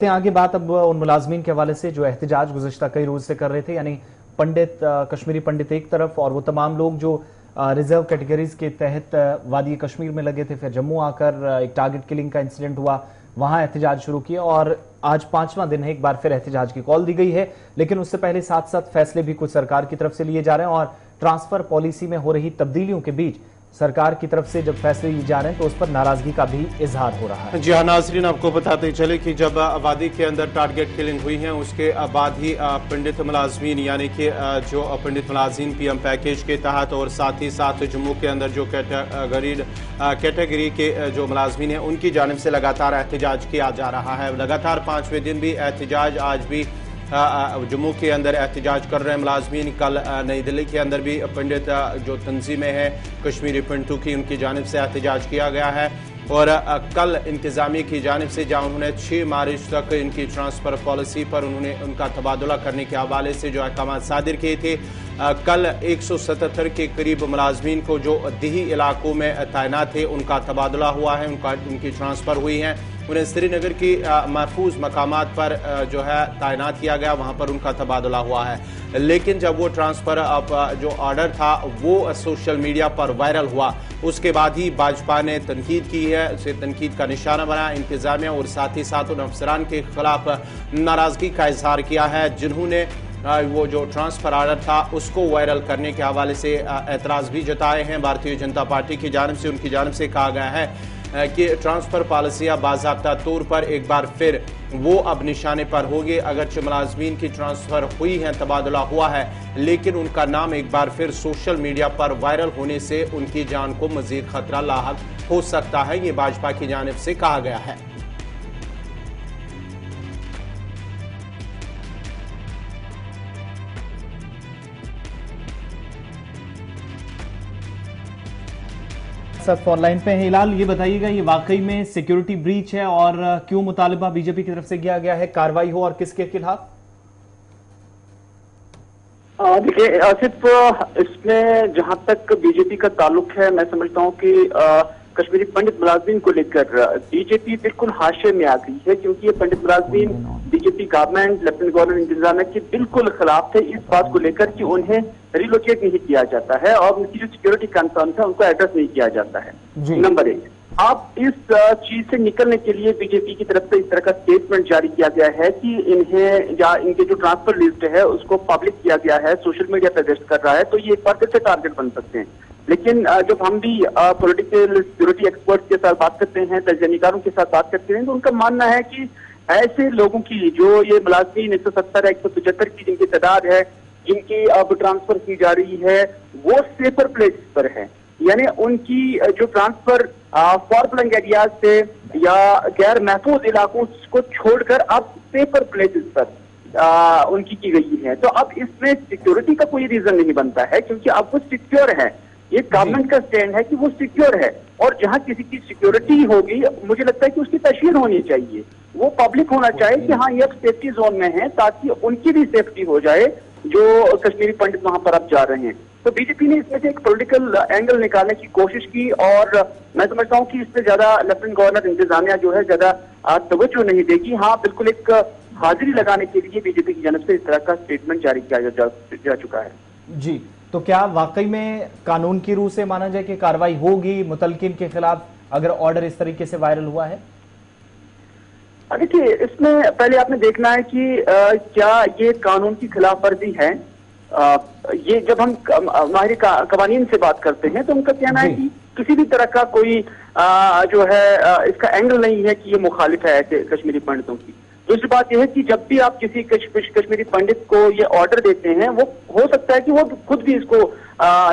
आगे बात अब उन मुलाजमीन के हवाले से जो एहतजाज गुज़श्ता कई रोज से कर रहे थे, यानी पंडित कश्मीरी पंडित एक तरफ और वो तमाम लोग जो रिजर्व कैटेगरीज के तहत वादी कश्मीर में लगे थे, फिर जम्मू आकर एक टारगेट किलिंग का इंसिडेंट हुआ, वहां एहतजाज शुरू किया और आज 5वां दिन है, एक बार फिर एहतजाज की कॉल दी गई है। लेकिन उससे पहले साथ साथ फैसले भी कुछ सरकार की तरफ से लिए जा रहे हैं और ट्रांसफर पॉलिसी में हो रही तब्दीलियों के बीच सरकार की तरफ से जब फैसले लिए जा रहे हैं तो उस पर नाराजगी का भी इजहार हो रहा है। जी हाँ नाजरीन, आपको बताते चले कि जब वादी के अंदर टारगेट किलिंग हुई है उसके बाद ही पंडित मुलाजमीन यानी कि जो पंडित मुलाजिम पीएम पैकेज के तहत और साथ ही साथ जम्मू के अंदर जो कैटेगरी के जो मुलाजमीन हैं उनकी जानिब से लगातार एहतजाज किया जा रहा है। लगातार 5वें दिन भी एहतजाज, आज भी जम्मू के अंदर एहतजाज कर रहे हैं मुलाजमीन। कल नई दिल्ली के अंदर भी पंडित जो तंजीमें हैं कश्मीरी पंडितों की, उनकी जानिब से एहतजाज किया गया है और कल इंतजामिया की जानिब से जहाँ उन्होंने 6 मार्च तक इनकी ट्रांसफ़र पॉलिसी पर उन्होंने उनका तबादला करने के हवाले से जो अहकाम सादिर किए थे। कल 177 के करीब मुलाजमीन को जो दिही इलाकों में तैनात थे उनका तबादला हुआ है, उनकी ट्रांसफ़र हुई है। उन्हें श्रीनगर की महफूज मकामात पर जो है तैनात किया गया, वहाँ पर उनका तबादला हुआ है। लेकिन जब वो ट्रांसफ़र जो ऑर्डर था वो सोशल मीडिया पर वायरल हुआ, उसके बाद ही भाजपा ने तनकीद की है, उसे तनकीद का निशाना बनाया इंतजामिया और साथ ही साथ उन अफसरान के खिलाफ नाराज़गी का इजहार किया है जिन्होंने वो जो ट्रांसफ़र ऑर्डर था उसको वायरल करने के हवाले से एतराज़ भी जताए हैं। भारतीय जनता पार्टी की जानिब से, उनकी जानिब से कहा गया है कि ट्रांसफ़र पॉलिसियाँ बाज़ाब्ता तौर पर एक बार फिर वो अब निशाने पर होगी। अगरचे मुलाजमीन की ट्रांसफ़र हुई है, तबादला हुआ है, लेकिन उनका नाम एक बार फिर सोशल मीडिया पर वायरल होने से उनकी जान को मज़ीद खतरा लाहक हो सकता है, ये भाजपा की जानिब से कहा गया है। ऑनलाइन पे है हिलाल, ये बताइएगा ये वाकई में सिक्योरिटी ब्रीच है और क्यों मुतालिबा बीजेपी की तरफ से किया गया है कार्रवाई हो और किसके खिलाफ? देखिए आसिफ, इसमें जहां तक बीजेपी का ताल्लुक है, मैं समझता हूं कि कश्मीरी पंडित मुलाजमीन को लेकर बीजेपी बिल्कुल हाशिए में आ गई है, क्योंकि ये पंडित मुलाजमीन बीजेपी गवर्नमेंट, लेफ्टिनेंट गवर्नर इंतजामिया के बिल्कुल खिलाफ थे इस बात को लेकर कि उन्हें रिलोकेट नहीं किया जाता है और उनकी जो सिक्योरिटी कंसर्न था उनको एड्रेस नहीं किया जाता है। नंबर 1, अब इस चीज से निकलने के लिए बीजेपी की तरफ से इस तरह का स्टेटमेंट जारी किया गया है कि इन्हें या इनके जो ट्रांसफर लिस्ट है उसको पब्लिक किया गया है, सोशल मीडिया पर वेस्ट कर रहा है, तो ये एक बार फिर से टारगेट बन सकते हैं। लेकिन जब हम भी पॉलिटिकल सिक्योरिटी एक्सपर्ट के साथ बात करते हैं, तजनीकारों के साथ बात करते हैं, तो उनका मानना है कि ऐसे लोगों की जो ये मुलाजमीन 170 है, 175 की जिनकी तादाद है, जिनकी अब ट्रांसफर की जा रही है, वो सेफर प्लेस पर है, यानी उनकी जो ट्रांसफर फॉर फ्लंग एरियाज से या गैर महफूज इलाकों को छोड़कर अब सेफर प्लेसेस पर उनकी की गई है। तो अब इसमें सिक्योरिटी का कोई रीजन नहीं बनता है, क्योंकि अब वो सिक्योर है। ये गवर्नमेंट का स्टैंड है कि वो सिक्योर है और जहां किसी की सिक्योरिटी होगी, मुझे लगता है कि उसकी तशहीर होनी चाहिए, वो पब्लिक होना चाहिए कि हाँ ये अब सेफ्टी जोन में है, ताकि उनकी भी सेफ्टी हो जाए जो कश्मीरी पंडित वहां पर अब जा रहे हैं। तो बीजेपी ने इसमें से एक पॉलिटिकल एंगल निकालने की कोशिश की और मैं समझता हूं कि इससे ज्यादा लेफ्टिनेंट गवर्नर इंतजामिया जो है ज्यादा तवज्जो नहीं देगी। हाँ, बिल्कुल एक हाजिरी लगाने के लिए बीजेपी की जानब से इस तरह का स्टेटमेंट जारी किया जा चुका है। जी, तो क्या वाकई में कानून की रूह से माना जाए कि कार्रवाई होगी मुतलकिन के खिलाफ अगर ऑर्डर इस तरीके से वायरल हुआ है? देखिए, इसमें पहले आपने देखना है कि क्या ये कानून की खिलाफ वर्जी है। ये जब हम माहिर कवानीन से बात करते हैं तो उनका कहना है कि किसी भी तरह का कोई जो है इसका एंगल नहीं है कि ये मुखालिफ है ऐसे कश्मीरी पंडितों की। दूसरी बात यह है कि जब भी आप किसी कश्मीरी पंडित को ये ऑर्डर देते हैं, वो हो सकता है कि वो खुद भी इसको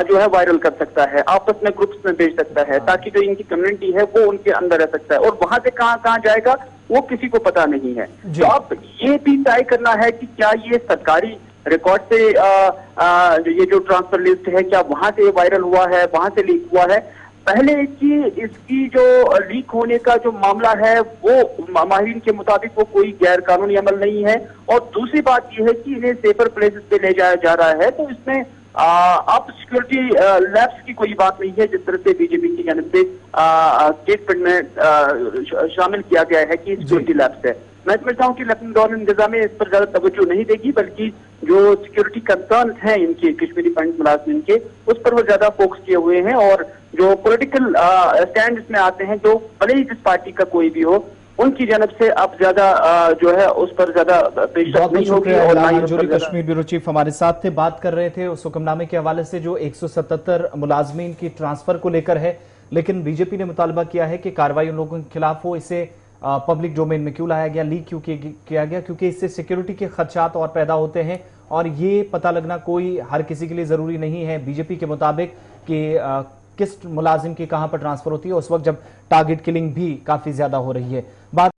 जो है वायरल कर सकता है, आपस में ग्रुप्स में भेज सकता है, ताकि जो इनकी कम्युनिटी है वो उनके अंदर रह सकता है और वहां से कहाँ जाएगा वो किसी को पता नहीं है। तो अब ये भी तय करना है कि क्या ये सरकारी रिकॉर्ड से ये जो ट्रांसफर लिस्ट है क्या वहां से वायरल हुआ है, वहां से लीक हुआ है। पहले कि इसकी जो लीक होने का जो मामला है वो माहिरीन के मुताबिक वो कोई गैर कानूनी अमल नहीं है और दूसरी बात यह है कि इन्हें सेफर प्लेसेस पे ले जाया जा रहा है, तो इसमें अब सिक्योरिटी लैब्स की कोई बात नहीं है जिस तरह से बीजेपी की जानिब से स्टेटमेंट में शामिल किया गया है कि सिक्योरिटी लैब्स है। मैं समझता हूँ कि लेफ्टिनेंट गवर्नर इंतजामिया इस पर ज्यादा तवज्जो नहीं देगी, बल्कि जो सिक्योरिटी कंसर्न हैं इनके कश्मीरी पंडित मुलाजिमीन के, उस पर वो ज्यादा फोकस किए हुए हैं। और जो पॉलिटिकल स्टैंड इसमें आते हैं, जो भले ही जिस पार्टी का कोई भी हो, उनकी जानब से अब ज्यादा जो है उस पर ज्यादा पेशरफ नहीं होगी। और कश्मीर ब्यूरो चीफ हमारे साथ थे, बात कर रहे थे उस हुक्मनामे के हवाले से जो 177 मुलाजमीन की ट्रांसफर को लेकर है, लेकिन बीजेपी ने मुतालबा किया है कि कार्रवाई उन लोगों के खिलाफ हो। इसे पब्लिक डोमेन में क्यों लाया गया, लीक क्यों किया गया? क्योंकि इससे सिक्योरिटी के खदशात और पैदा होते हैं और ये पता लगना कोई हर किसी के लिए जरूरी नहीं है बीजेपी के मुताबिक कि किस मुलाजिम की कहां पर ट्रांसफर होती है उस वक्त जब टारगेट किलिंग भी काफी ज्यादा हो रही है। बात